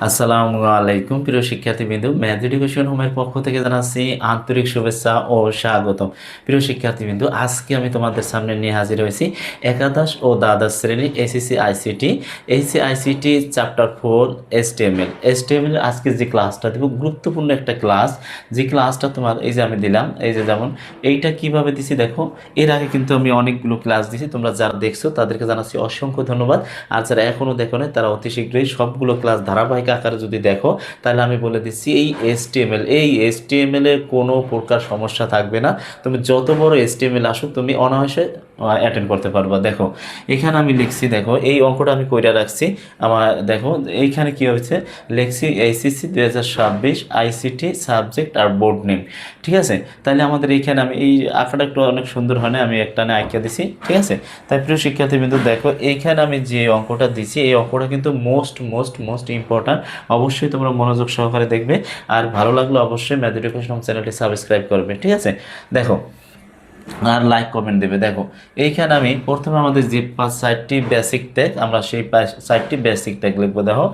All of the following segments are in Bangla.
আসসালামু আলাইকুম প্রিয় শিক্ষার্থীবৃন্দ, ম্যাথ এডুকেশন হোমের পক্ষ থেকে জানাচ্ছি আন্তরিক শুভেচ্ছা ও স্বাগতম। প্রিয় শিক্ষার্থীবৃন্দ, আজকে আমি তোমাদের সামনে নিয়ে হাজির হয়েছি একাদশ ও দ্বাদশ শ্রেণী এসএসসি আইসিটি চ্যাপ্টার 4 এসটিএমএল আজকে যে ক্লাসটা দেব গুরুত্বপূর্ণ একটা ক্লাস। যে ক্লাসটা তোমার এই যে আমি দিলাম, এই যে যেমন এইটা কিভাবে দিছি দেখো। এর আগে কিন্তু আমি অনেকগুলো ক্লাস দিছি, তোমরা যারা দেখছো তাদেরকে জানাচ্ছি অসংখ্য ধন্যবাদ। আর যারা এখনও দেখো না তারা অতি শীঘ্রই সবগুলো ক্লাস ধারাবাহিক আকারে যদি দেখো, তাহলে আমি বলে দিচ্ছি এই এসটিএমএল এর কোনো প্রকার সমস্যা থাকবে না। তুমি যত বড় এসটিএমএল আসুক তুমি অনায়াসে অ্যাটেন্ড করতে পারবা। দেখো এখানে আমি লিখছি, দেখো এই অঙ্কটা আমি কইরা রাখছি। আমার দেখো এইখানে কি হয়েছে, লিখছি এইচএসসি 2026 আইসিটি সাবজেক্ট আর বোর্ড নেম। ঠিক আছে, তাহলে আমাদের এইখানে আমি এই আঁকাটা একটু অনেক সুন্দর হয় না, আমি একটা আঁকা দিছি। ঠিক আছে, তাই প্রিয় শিক্ষার্থীবৃন্দ দেখো এইখানে আমি যে অঙ্কটা দিছি এই অঙ্কটা কিন্তু মোস্ট ইম্পর্ট্যান্ট। অবশ্যই তোমরা মনোযোগ সহকারে দেখবে, আর ভালো লাগলে অবশ্যই ম্যাথ এডুকেশন চ্যানেলটি সাবস্ক্রাইব করবে। ঠিক আছে, দেখো আর লাইক কমেন্ট দেবে। দেখো এইখানে আমি প্রথমে আমাদের যে 5টি বেসিক ট্যাগ, আমরা সেই 5টি বেসিক ট্যাগ লিখবো। দেখো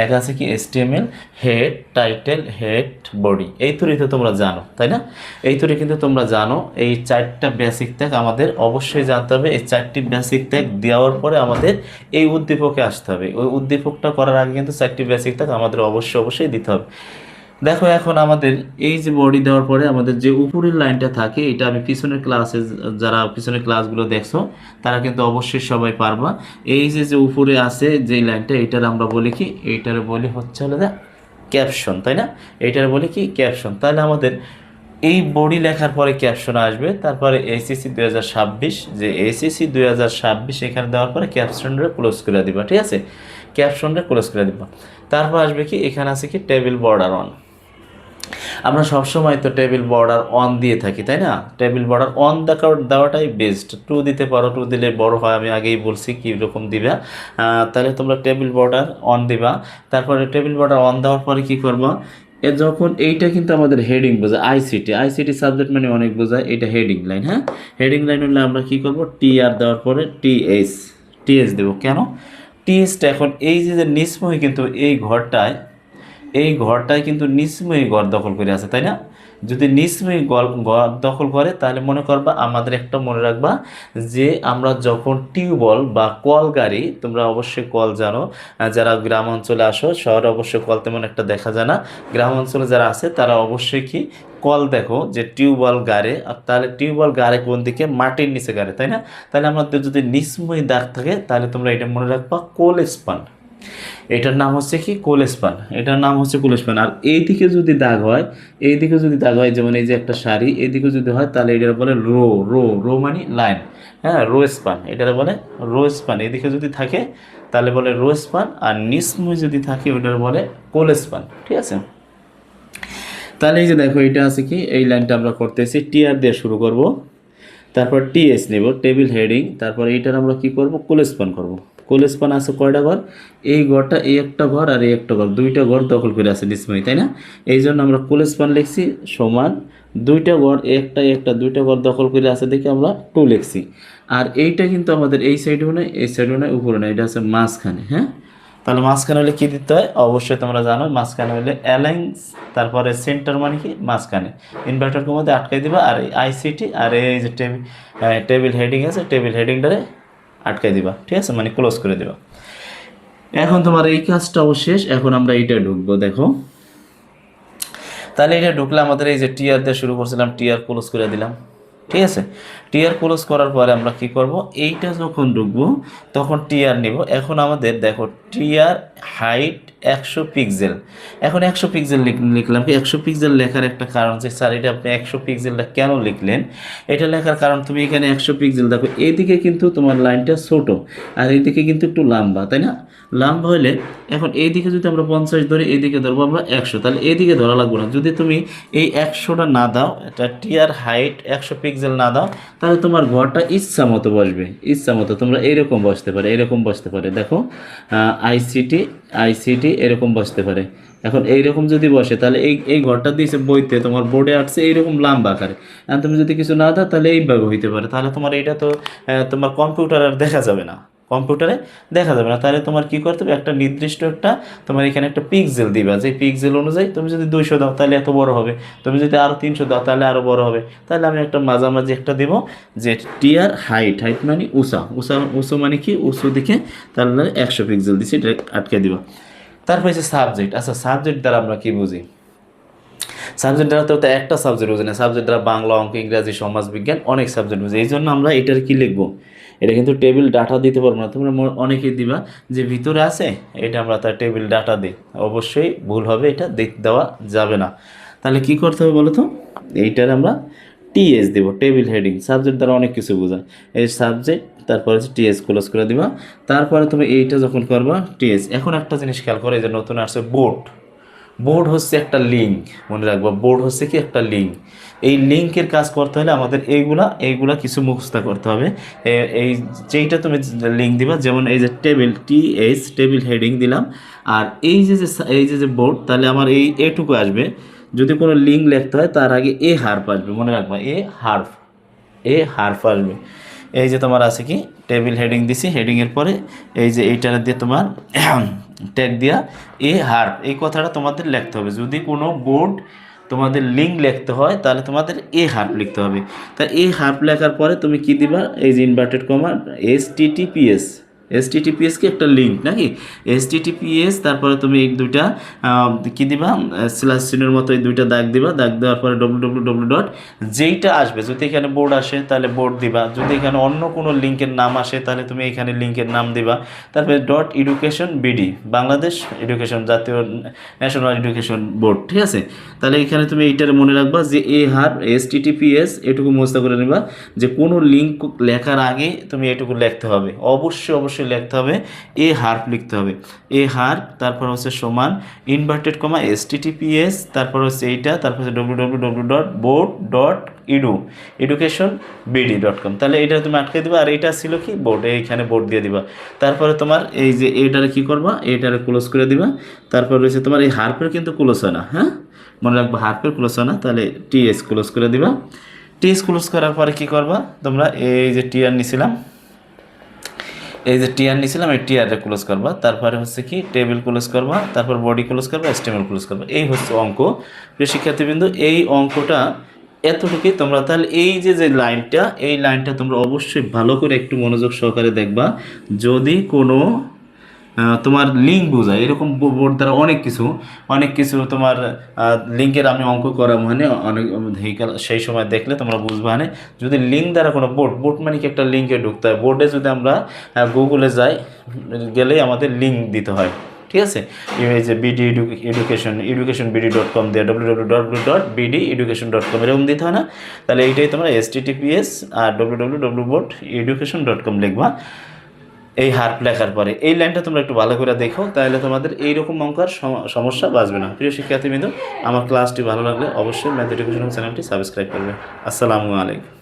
এক আছে কি HTML, head, title, head, body. এই তৈরি তো তোমরা জানো, তাই না? এই তৈরি কিন্তু তোমরা জানো এই 4টা বেসিক ট্যাগ আমাদের অবশ্যই জানতে হবে। এই 4টি বেসিক ট্যাগ দেওয়ার পরে আমাদের এই উদ্দীপকে আসতে হবে। ওই উদ্দীপকটা করার আগে কিন্তু 4টি বেসিক ট্যাগ আমাদের অবশ্যই দিতে হবে। দেখো এখন আমাদের এই যে বডি দেওয়ার পরে আমাদের যে উপরের লাইনটা থাকে, এটা আমি পিছনের ক্লাসে, যারা পিছনের ক্লাসগুলো দেখছো তারা কিন্তু অবশ্যই সবাই পারবা। এই যে উপরে আছে যে লাইনটা, এটার আমরা বলি কি, এইটার বলি হচ্ছে হলো ক্যাপশন, তাই না? এইটার বলি কি ক্যাপশন। তাহলে আমাদের এই বডি লেখার পরে ক্যাপশন আসবে, তারপরে এসএসসি 2026, যে এসএসসি 2026 এখানে দেওয়ার পরে ক্যাপশনটা ক্লোজ করে দিবা। ঠিক আছে, ক্যাপশনটা ক্লোজ করে দিবা। তারপর আসবে কি, এখানে আছে কি টেবিল বর্ডার অন। আমরা সবসময় তো টেবিল বর্ডার অন দিয়ে থাকি, তাই না? টেবিল বর্ডার অন দেওয়াটাই বেস্ট। 2 দিতে পারো, 2 দিলে বড় হয়, আমি আগেই বলছি কীরকম দিবা। তাহলে তোমরা টেবিল বর্ডার অন দিবা। তারপরে টেবিল বর্ডার অন দেওয়ার পরে কী করবা, যখন এইটা কিন্তু আমাদের হেডিং বোঝায়, আইসিটি সাবজেক্ট মানে অনেক বোঝায়, এটা হেডিং লাইন। হ্যাঁ, হেডিং লাইন হলে আমরা কী করবো, টিআর দেওয়ার পরে টিএস দেবো। কেন টিএসটা, এখন এই যে নিসময় কিন্তু এই ঘরটায় কিন্তু নিসময়ী ঘর দখল করে আছে, তাই না? যদি নিসময়ী ঘর দখল করে তাহলে মনে করবা, আমাদের একটা মনে রাখবা যে আমরা যখন টিউবওয়েল বা কল গাড়ি, তোমরা অবশ্যই কল জানো, যারা গ্রাম অঞ্চলে আসো, শহরে অবশ্যই কল তেমন একটা দেখা যায় না। গ্রাম অঞ্চলে যারা আছে তারা অবশ্যই কি কল দেখো যে টিউবওয়েল গাড়ে, আর তাহলে টিউবওয়েল গাড়ে কোন দিকে, মাটির নিচে গাড়ে, তাই না? তাহলে আমাদের যদি নিসময়ী দাগ থাকে তাহলে তোমরা এটা মনে রাখবা কোল স্পান। এটার নাম হচ্ছে কি কোলেস্পান, এটার নাম হচ্ছে কোলেস্পান। আর এইদিকে যদি দাগ হয়, যেমন এই যে একটা শাড়ি, এইদিকে যদি হয় তাহলে এটার বলে রো রো রো মানে লাইন। হ্যাঁ, রো স্পান, এটার বলে রো স্পান। এদিকে যদি থাকে তাহলে বলে রো স্পান, আর নিসময় যদি থাকে ওটার বলে কোলেস্পান। ঠিক আছে, তাহলে এই যে দেখো এটা আছে কি, এই লাইনটা আমরা করতেছি টিআর দিয়ে শুরু করব, তারপর টিএস নেব, টেবিল হেডিং, তারপর এইটার আমরা কি করব, কোলেস্পান করব। কোলেস্পান আছে কয়টা ঘর, এই ঘরটা, এই একটা ঘর আর এই একটা ঘর, 2টা ঘর দখল করে আছে নিসময়ী, তাই না? এই জন্য আমরা কোলেস্পান লিখছি সমান 2টা ঘর, একটা 2টা ঘর দখল করে আছে দেখে আমরা 2 লিখছি। আর এইটা কিন্তু আমাদের এই সাইডেও নয়, এই সাইডেও নয়, উপরে নয়, এটা আছে মাঝখানে। হ্যাঁ, তাহলে মাঝখানে হলে কী দিতে হয়, অবশ্যই তোমরা জানো, মাঝখানে হলে অ্যালাইন্স, তারপরে সেন্টার মানে কি মাঝখানে, ইনভার্টারকে মধ্যে আটকাই দিবা। আর এই আইসিটি আর এই যে টেবিল হেডিং আছে, টেবিল হেডিংটারে আটকাই দিবা। ঠিক আছে, মানে ক্লোজ করে দিবা। এখন তোমার এই কাজটাও শেষ, এখন আমরা এইটা ঢুকবো। দেখো তাহলে এটা ঢুকলে আমাদের এই যে টিআর দিয়ে শুরু করছিলাম, টিআর ক্লোজ করে দিলাম। ঠিক আছে, টিআর ক্লোজ করার পরে আমরা কি করব, এইটা যখন ঢুকবো তখন টিআর নিব। এখন আমাদের দেখো টিআর হাইট 100 পিক্সেল। এখন 100 পিক্সেল লিখলাম কি, 100 পিক্সেল লেখার একটা কারণ যে স্যার এটা আপনি 100 পিক্সেলটা কেন লিখলেন, এটা লেখার কারণ তুমি এখানে 100 পিক্সেল দেখো, এইদিকে কিন্তু তোমার লাইনটা ছোট আর এইদিকে কিন্তু একটু লম্বা, তাই না? লম্বা হলে এখন এইদিকে যদি আমরা 50 ধরি, এইদিকে ধরবো আমরা 100, তাহলে এইদিকে ধরা লাগবে না। যদি তুমি এই 100টা না দাও, এটা টিআর হাইট 100 পিক্সেল না দাও, তাহলে তোমার ঘরটা ইচ্ছা মতো বসবে, ইচ্ছা মতো তোমরা এইরকম বসতে পারে, এরকম বসতে পারে। দেখো আইসিটি এরকম বসতে পারে। এখন এইরকম যদি বসে তাহলে এই ঘরটা দিয়েছে বইতে, তোমার বোর্ডে আসছে এইরকম লম্বা আকারে। তুমি যদি কিছু না দাও তাহলে এইভাবে হইতে পারে, তাহলে তোমার এইটা তো তোমার কম্পিউটার আর দেখা যাবে না, কম্পিউটারে দেখা যাবে না। তাহলে তোমার কি করতে হবে, একটা নির্দিষ্ট একটা তোমার এখানে একটা পিক্সেল দিবা, যে পিক্সেল অনুযায়ী তুমি যদি 200 দাও তাহলে এত বড় হবে, তুমি যদি আরও 300 দাও তাহলে আরও বড় হবে। তাহলে আমি একটা মাঝামাঝি একটা দেবো, যে টিয়ার হাইট, হাইট মানে উঁচু মানে কি উঁচু দিকে, তাহলে 100 পিক্সেল দিচ্ছি, এটা আটকে দিবা। তারপর হচ্ছে সাবজেক্ট। আচ্ছা সাবজেক্ট দ্বারা আমরা কি বুঝি? সাবজেক্ট দ্বারা তো একটা সাবজেক্ট বুঝি না, সাবজেক্ট দ্বারা বাংলা, অঙ্ক, ইংরাজি, সমাজ বিজ্ঞান অনেক সাবজেক্ট বুঝি। এই জন্য আমরা এটার কি লিখবো, এটা কিন্তু টেবিল ডাটা দিতে পারবো না। তোমরা অনেকেই দিবা যে ভিতরে আছে, এটা আমরা তার টেবিল ডাটা দিই, অবশ্যই ভুল হবে, এটা দেওয়া যাবে না। তাহলে কি করতে হবে বলো তো, এইটার আমরা টিএস দেবো, টেবিল হেডিং। সাবজেক্ট দ্বারা অনেক কিছু বোঝায়, এই সাবজেক্ট, তারপরে হচ্ছে টিএস ক্লোজ করে দিবা। তারপরে তুমি এইটা যখন করবা টিএস। এখন একটা জিনিস খেয়াল করে, এই যে নতুন আসছে বোর্ড। বোর্ড হচ্ছে একটা লিঙ্ক, মনে রাখবো, বোর্ড হচ্ছে কি একটা লিঙ্ক। এই লিঙ্কের কাজ করতে হলে আমাদের এইগুলা কিছু মুখস্থ করতে হবে। এই যেইটা তুমি লিঙ্ক দিবা, যেমন এই যে টেবিল, টিএস টেবিল হেডিং দিলাম, আর এই যে বোর্ড, তাহলে আমার এই এটুকু আসবে। যদি কোনো লিঙ্ক লিখতে হয় তার আগে এ হার্ফ আসবে, মনে রাখবা, এ হার্ফ আসবে। এই যে তোমার আছে কি টেবিল হেডিং দিছি, হেডিংয়ের পরে এই যে এইটার দিয়ে তোমার ট্যাগ দিয়া এ হার্ফ, এই কথাটা তোমাদের লিখতে হবে। যদি কোনো বোর্ড তোমাদের লিঙ্ক লিখতে হয় তাহলে তোমাদের এ হার্ফ লিখতে হবে। তা এ হার্ফ লেখার পরে তুমি কি দিবা, এই যে ইনভার্টেড কমা এসটিটিপিএস কি একটা লিঙ্ক নাকি, এসটিটিপিএস, তারপরে তুমি এই দুইটা কি দিবা, স্ল্যাশ চিহ্নের মতো এই দুইটা দাগ দিবা, দাগ দেওয়ার পরে www ডট, যেইটা আসবে, যদি এখানে বোর্ড আসে তাহলে বোর্ড দিবা, যদি এখানে অন্য কোনো লিঙ্কের নাম আসে তাহলে তুমি এখানে লিঙ্কের নাম দিবা। তারপরে dot education BD, Bangladesh education, জাতীয় ন্যাশনাল এডুকেশন বোর্ড, ঠিক আছে। তাহলে এখানে তুমি এইটার মনে রাখবা যে এ হার এসটিটিপিএস, এটুকু মুস্তা করে নেবা, যে কোনো লিঙ্ক লেখার আগে তুমি এটুকু লিখতে হবে, অবশ্যই লিখতে হবে, এ হার্ফ লিখতে হবে, এ হার্ফ, তারপর হচ্ছে সমান ইনভার্টেড কমা এসটিটিপিএস, তারপর হচ্ছে এইটা, তারপর হচ্ছে www.board.edu এডুকেশন বিডি .com। তাহলে এটা তুমি আটকে দিবা, আর এটা ছিল কি বোর্ড, এইখানে বোর্ড দিয়ে দিবা। তারপরে তোমার এই যে এইটারে কি করবা, এইটারে ক্লোজ করে দিবা। তারপর রয়েছে তোমার এই হার্ফের কিন্তু ক্লোজ হয় না, হ্যাঁ মনে রাখবো, হার্ফের ক্লোজ হয় না, তাহলে টিএস ক্লোজ করে দিবা। টিএস ক্লোজ করার পরে কি করবা তোমরা, এই যে টিআর নিছিলাম, এই টিআরে ক্লোজ করবা। তারপরে হচ্ছে কি টেবিল ক্লোজ করবা, তারপর বডি ক্লোজ করবা, এসটিএমএল ক্লোজ করবা। এই হচ্ছে অঙ্ক। প্রিয় শিক্ষার্থীবৃন্দ, এই অঙ্কটা এতটুকুই। তোমরা তাহলে এই যে লাইনটা, এই লাইনটা তোমরা অবশ্যই ভালো করে একটু মনোযোগ সহকারে দেখবা। যদি কোনো তোমার লিঙ্ক বোঝায়, এরকম বোর্ড দ্বারা অনেক কিছু তোমার লিঙ্কের আমি অঙ্ক করা মানে অনেক সেই সময় দেখলে তোমরা বুঝবা। মানে যদি লিঙ্ক দ্বারা কোনো বোর্ড মানে কি একটা লিঙ্কে ঢুকতে হয়, বোর্ডে যদি আমরা গুগলে যাই, গেলেই আমাদের লিঙ্ক দিতে হয়, ঠিক আছে। এই যে বিডি এডুকেশন বিডি.com দিয়ে www.bdeducation.com এরকম দিতে হয় না। তাহলে এইটাই তোমরা এসটিটিপিএস আর www.education.com লিখবা এই হার্ফ লেখার পরে। এই লাইনটা তোমরা একটু ভালো করে দেখো, তাহলে তোমাদের এইরকম অঙ্কের সমস্যা বাঁচবে না। প্রিয় শিক্ষার্থীবৃন্দ, আমার ক্লাসটি ভালো লাগলে অবশ্যই ম্যাথ এডুকেশন চ্যানেলটি সাবস্ক্রাইব করবে। আসসালামু আলাইকুম।